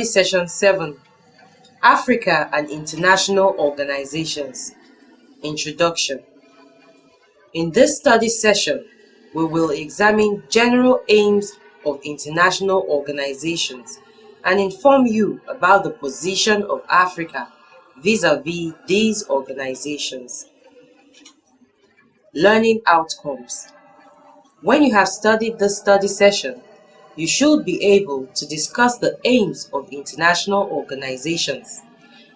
Study Session 7, Africa and International Organizations. Introduction. In this study session, we will examine general aims of international organizations and inform you about the position of Africa vis-à-vis these organizations. Learning outcomes. When you have studied this study session, you should be able to discuss the aims of international organizations,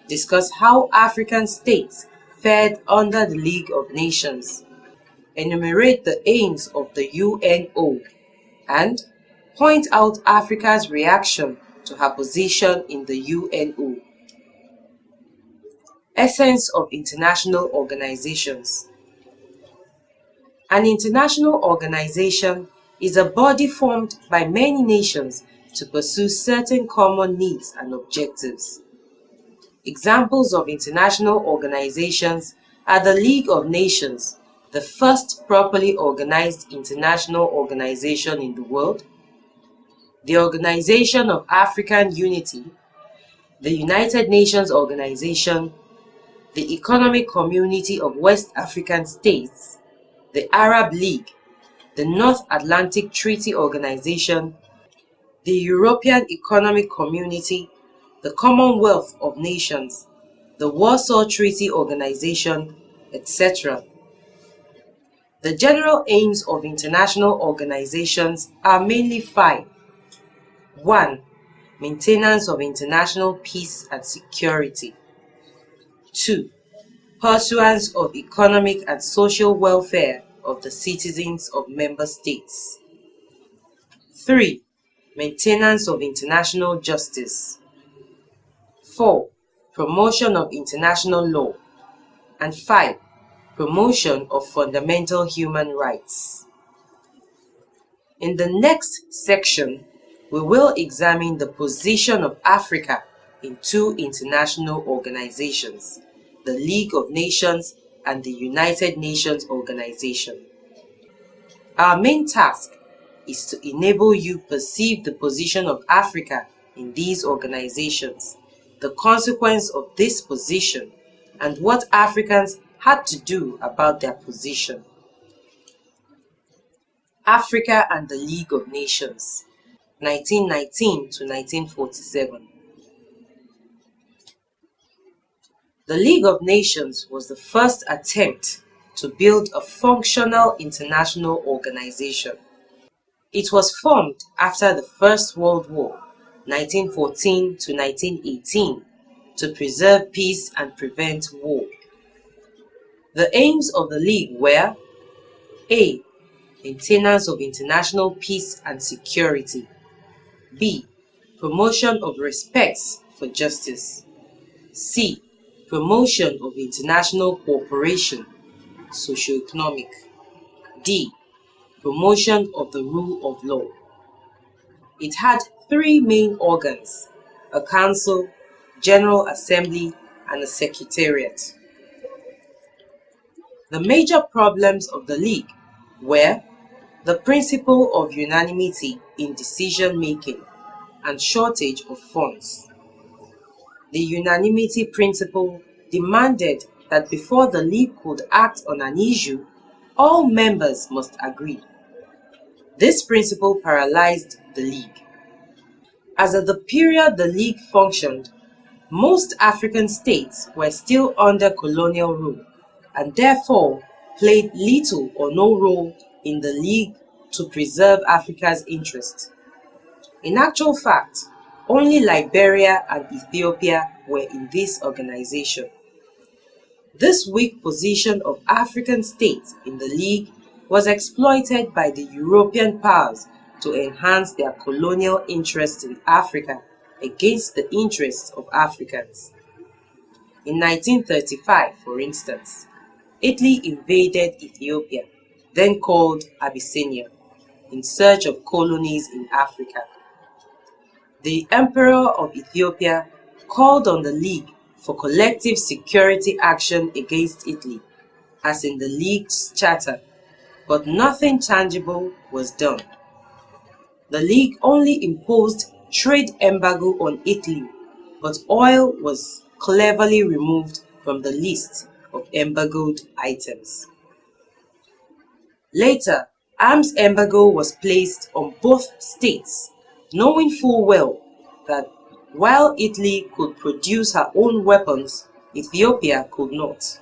discuss how African states fared under the League of Nations, enumerate the aims of the UNO, and point out Africa's reaction to her position in the UNO. Essence of international organizations. An international organization is a body formed by many nations to pursue certain common needs and objectives. Examples of international organizations are the League of Nations, the first properly organized international organization in the world, the Organization of African Unity, the United Nations Organization, the Economic Community of West African States, the Arab League, the North Atlantic Treaty Organization, the European Economic Community, the Commonwealth of Nations, the Warsaw Treaty Organization, etc. The general aims of international organizations are mainly 5. 1. Maintenance of international peace and security. 2. Pursuance of economic and social welfare of the citizens of member states. 3. Maintenance of international justice. 4. Promotion of international law. And 5. Promotion of fundamental human rights. In the next section, we will examine the position of Africa in 2 international organizations, the League of Nations and the United Nations Organization. Our main task is to enable you perceive the position of Africa in these organizations, the consequence of this position, and what Africans had to do about their position. Africa and the League of Nations, 1919 to 1947. The League of Nations was the first attempt to build a functional international organization. It was formed after the First World War, 1914 to 1918, to preserve peace and prevent war. The aims of the League were: A. Maintenance of international peace and security. B. Promotion of respect for justice. C. Promotion of international cooperation, socio-economic. D. Promotion of the rule of law. It had 3 main organs: a council, general assembly, and a secretariat. The major problems of the League were the principle of unanimity in decision-making and shortage of funds. The unanimity principle demanded that before the League could act on an issue, all members must agree. This principle paralyzed the League. As at the period the League functioned, most African states were still under colonial rule and therefore played little or no role in the League to preserve Africa's interest. In actual fact, only Liberia and Ethiopia were in this organization. This weak position of African states in the League was exploited by the European powers to enhance their colonial interest in Africa against the interests of Africans. In 1935, for instance, Italy invaded Ethiopia, then called Abyssinia, in search of colonies in Africa. The Emperor of Ethiopia called on the League for collective security action against Italy, as in the League's charter, but nothing tangible was done. The League only imposed trade embargo on Italy, but oil was cleverly removed from the list of embargoed items. Later, arms embargo was placed on both states, knowing full well that while Italy could produce her own weapons, Ethiopia could not.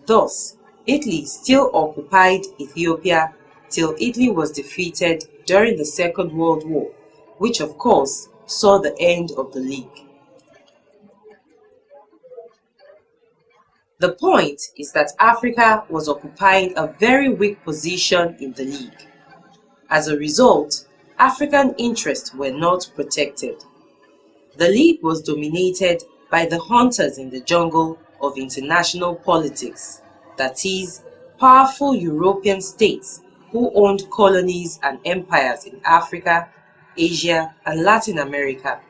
Thus, Italy still occupied Ethiopia till Italy was defeated during the Second World War, which of course saw the end of the League. The point is that Africa was occupying a very weak position in the League. As a result, African interests were not protected. The League was dominated by the hunters in the jungle of international politics, that is, powerful European states who owned colonies and empires in Africa, Asia, and Latin America.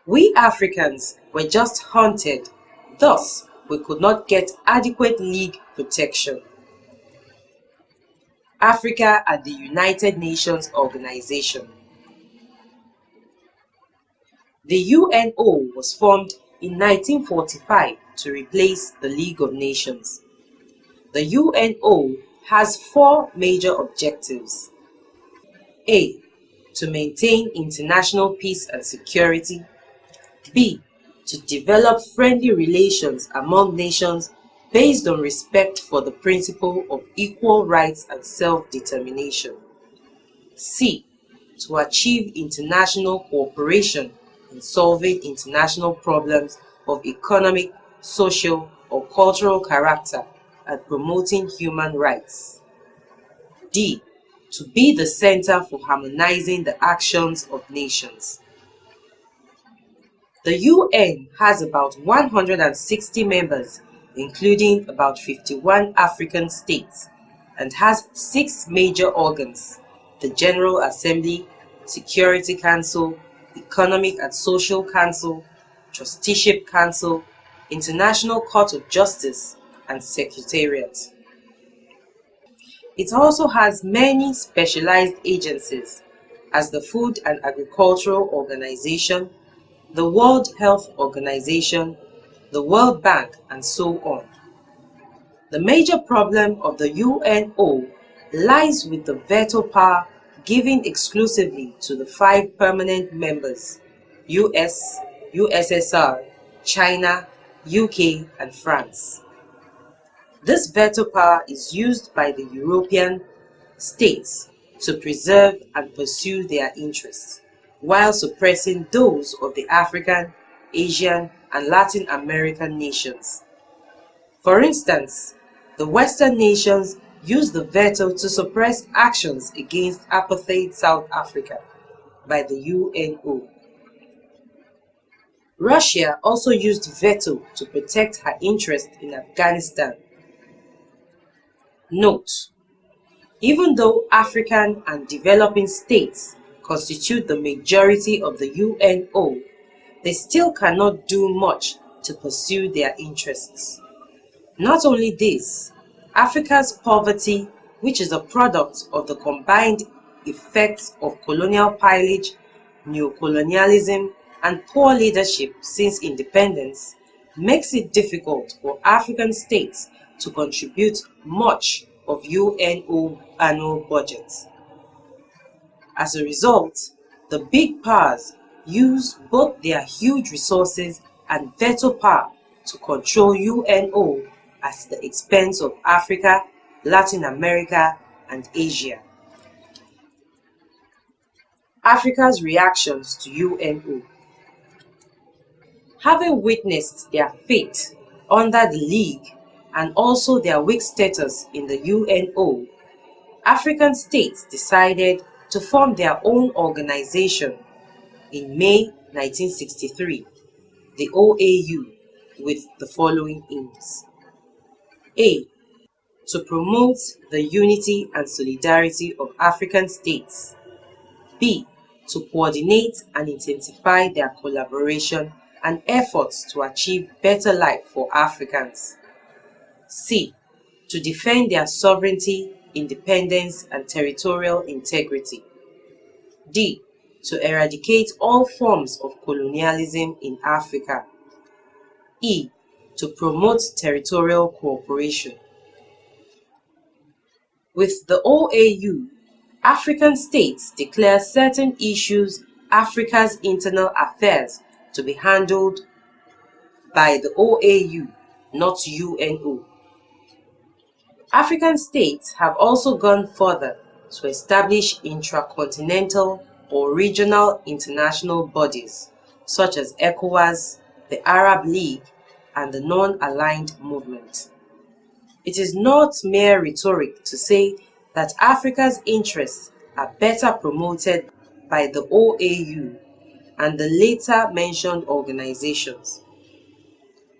We Africans were just hunted, thus we could not get adequate League protection. Africa and the United Nations Organization. The UNO was formed in 1945 to replace the League of Nations. The UNO has four major objectives. A. To maintain international peace and security. B. To develop friendly relations among nations based on respect for the principle of equal rights and self-determination. C. To achieve international cooperation in solving international problems of economic, social, or cultural character and promoting human rights. D. To be the center for harmonizing the actions of nations. The UN has about 160 members, including about 51 African states, and has 6 major organs: the General Assembly, Security Council, Economic and Social Council, Trusteeship Council, International Court of Justice, and Secretariat. It also has many specialized agencies, as the Food and Agricultural Organization, the World Health Organization, the World Bank, and so on. The major problem of the UNO lies with the veto power given exclusively to the 5 permanent members: US, USSR, China, UK, and France. This veto power is used by the European states to preserve and pursue their interests, while suppressing those of the African, Asian, and Latin American nations. For instance, the Western nations used the veto to suppress actions against apartheid South Africa by the UNO. Russia also used veto to protect her interest in Afghanistan. Note: even though African and developing states constitute the majority of the UNO, they still cannot do much to pursue their interests. Not only this, Africa's poverty, which is a product of the combined effects of colonial pillage, neocolonialism, and poor leadership since independence, makes it difficult for African states to contribute much of UNO annual budgets. As a result, the big powers use both their huge resources and veto power to control UNO at the expense of Africa, Latin America, and Asia. Africa's reactions to UNO. Having witnessed their fate under the League and also their weak status in the UNO, African states decided to form their own organization in May 1963, the OAU, with the following aims. A. To promote the unity and solidarity of African states. B. To coordinate and intensify their collaboration and efforts to achieve better life for Africans. C. To defend their sovereignty, independence, and territorial integrity. D. to eradicate all forms of colonialism in Africa. E. To promote territorial cooperation. With the OAU, African states declare certain issues Africa's internal affairs to be handled by the OAU, not UNO. African states have also gone further to establish intracontinental or regional international bodies such as ECOWAS, the Arab League, and the Non-Aligned Movement. It is not mere rhetoric to say that Africa's interests are better promoted by the OAU and the later mentioned organizations.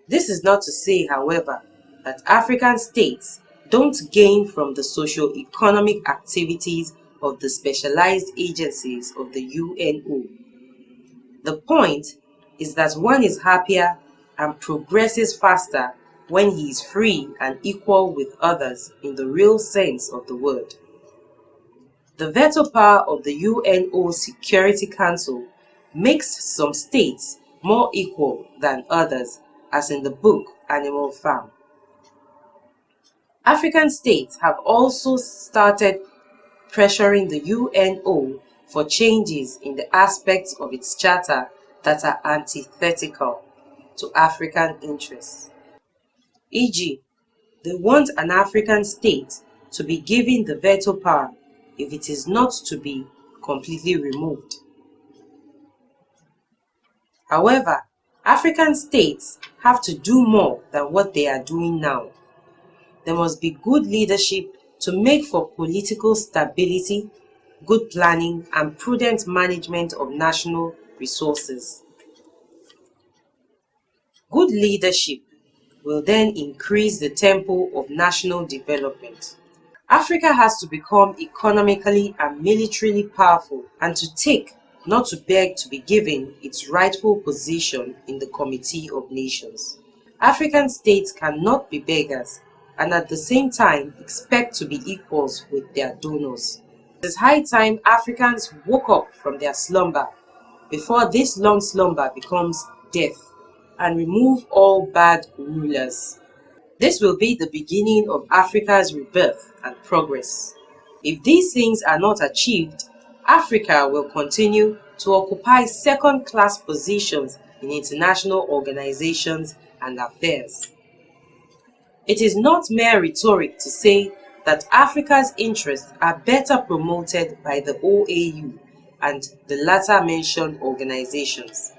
This is not to say, however, that African states don't gain from the socio-economic activities of the specialized agencies of the UNO. The point is that one is happier and progresses faster when he is free and equal with others in the real sense of the word. The veto power of the UNO Security Council makes some states more equal than others, as in the book Animal Farm. African states have also started pressuring the UNO for changes in the aspects of its charter that are antithetical to African interests. E.g., they want an African state to be given the veto power if it is not to be completely removed. However, African states have to do more than what they are doing now. There must be good leadership to make for political stability, good planning, and prudent management of national resources. Good leadership will then increase the tempo of national development. Africa has to become economically and militarily powerful and to take, not to beg to be given, its rightful position in the Committee of Nations. African states cannot be beggars and at the same time expect to be equals with their donors. It is high time Africans woke up from their slumber before this long slumber becomes death and remove all bad rulers. This will be the beginning of Africa's rebirth and progress. If these things are not achieved, Africa will continue to occupy second-class positions in international organizations and affairs. It is not mere rhetoric to say that Africa's interests are better promoted by the OAU and the latter mentioned organizations.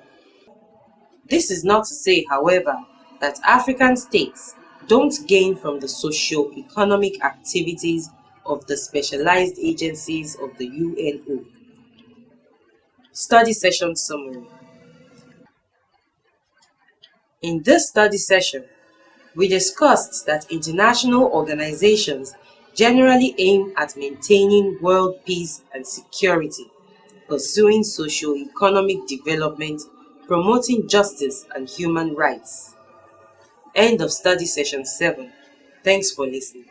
This is not to say, however, that African states don't gain from the socio-economic activities of the specialized agencies of the UNO. Study session summary. In this study session, we discussed that international organizations generally aim at maintaining world peace and security, pursuing socio-economic development, promoting justice and human rights. End of study session 7. Thanks for listening.